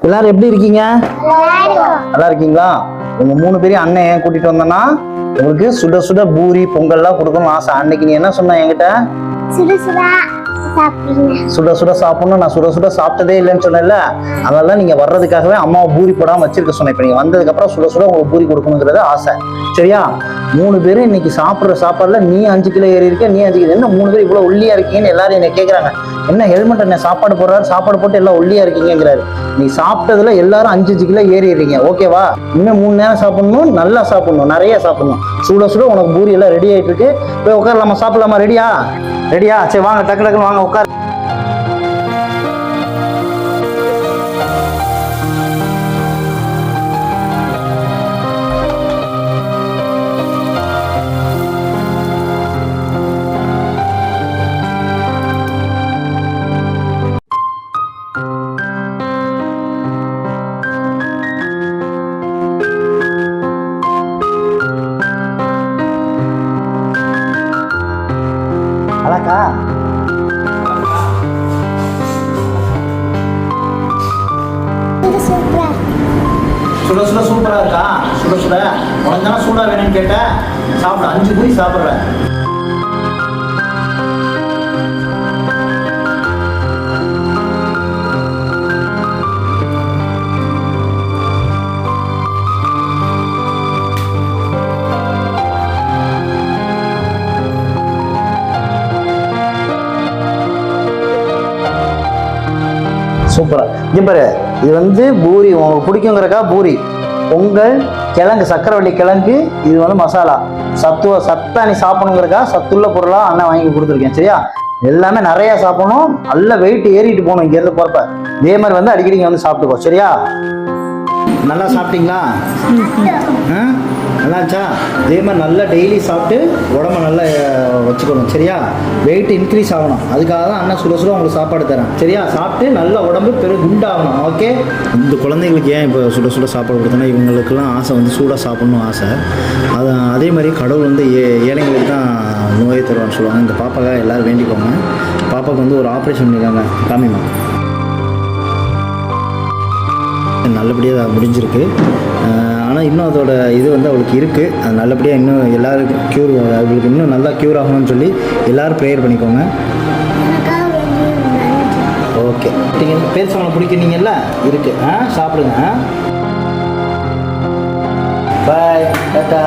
எல்லாரும் எப்படி இருக்கீங்க? நல்லா இருக்கீங்களா? உங்க 3 பேரையும் அண்ணன் ஏன் கூட்டிட்டு வந்தேன்னா உங்களுக்கு சுட சுட பூரி பொங்கல்லாம் கொடுக்கணும் ஆசை. அன்னைக்கு நீ என்ன சொன்ன என்கிட்ட? சுட சுட சாப்பிடணும். நான் சுட சுட சாப்பிட்டதே இல்லைன்னு சொன்னேன்ல, அதெல்லாம் நீங்க வர்றதுக்காகவே அம்மாவை பூரி போடாம வச்சிருக்க சொன்னேன். இப்ப நீங்க வந்ததுக்கு அப்புறம் சுட சுட உங்களுக்கு பூரி கொடுக்கணுங்கிறது ஆசை. சரியா? 3 பேரும் இன்னைக்கு சாப்பிடுற சாப்பாடுல நீ 5 கிலோ ஏறி இருக்க, நீ 5 கிலோ. என்ன 3 பேர் இவ்வளவு ஒல்லியா இருக்கீங்கன்னு எல்லாரும் என்ன கேக்குறாங்க. என்ன ஹெல்மெட் என்ன சாப்பாடு போடுறாரு, சாப்பாடு போட்டு எல்லாம் ஒல்லியா இருக்கீங்கிறாரு. நீ சாப்பிட்டதுல எல்லாரும் 5 கிலோ ஏறிடுறீங்க. ஓகேவா? இன்னும் 3 நேரம் சாப்பிடணும், நல்லா சாப்பிடணும், நிறைய சாப்பிடணும். சுட சுட உனக்கு பூரி எல்லாம் ரெடி ஆயிட்டு இருக்கு. போய் உட்காரலாமா? சாப்பிடலாமா? ரெடியா? ரெடியா? சரி வாங்க, டக்கு டக்குன்னு வாங்க உட்கார். அழகா சுட சுட சூப்பரா இருக்கா? சுட சுட உனக்கு தானே சூடா வேணும்னு கேட்ட. சாப்பிட 5 பூரி சாப்பிடுறேன். சூப்பரா இங்க பாரு. இது வந்து பூரி உங்களுக்கு பிடிக்குங்கிறக்கா பூரி, பொங்கல், கிழங்கு, சக்கரவள்ளி கிழங்கு, இது வந்து மசாலா சத்தா நீ சாப்பிடணுங்கிறக்கா சத்துள்ள பொருளா அண்ணன் வாங்கி கொடுத்துருக்கேன். சரியா? எல்லாமே நிறைய சாப்பிடணும், நல்ல வெயிட் ஏறிட்டு போகணும் இங்க இருந்து போறப்ப. இதே மாதிரி வந்து அடிக்கடி இங்க வந்து சாப்பிட்டுக்கோ. சரியா? நல்லா சாப்பிட்டீங்களா? நல்லா இருந்துச்சா? இதே மாதிரி நல்லா டெய்லி சாப்பிட்டு உடம்ப நல்லா வச்சுக்கணும். சரியா? வெயிட் இன்க்ரீஸ் ஆகணும். அதுக்காக தான் அண்ணன் சுட சுட உங்களுக்கு சாப்பாடு தரேன். சரியா? சாப்பிட்டு நல்ல உடம்பு குண்டாகணும். ஓகே? இந்த குழந்தைங்களுக்கு ஏன் இப்போ சுட சுட சாப்பாடு கொடுத்தோன்னா இவங்களுக்குலாம் ஆசை வந்து சூடாக சாப்பிட்ணும் ஆசை. அதே மாதிரி கடவுள் வந்து ஏழைங்களுக்கு தான் நோயை தருவான்னு சொல்லுவாங்க. இந்த பாப்பாக்காக எல்லோரும் வேண்டிக்கோங்க. பாப்பாவுக்கு வந்து ஒரு ஆப்ரேஷன் பண்ணியிருக்காங்க. காமிமா நல்லபடியாக முடிஞ்சிருக்கு. ஆனால் இன்னும் அதோட இது வந்து அவளுக்கு இருக்குது. அது நல்லபடியாக இன்னும் எல்லோரும் அவளுக்கு இன்னும் நல்லா க்யூர் ஆகணும்னு சொல்லி எல்லோரும் ப்ரேயர் பண்ணிக்கோங்க. ஓகே, நீங்கள் பேசுகிறவங்களை பிடிக்கிறீங்கல்ல இருக்குது. சாப்பிடுங்க. பாய், டாட்டா.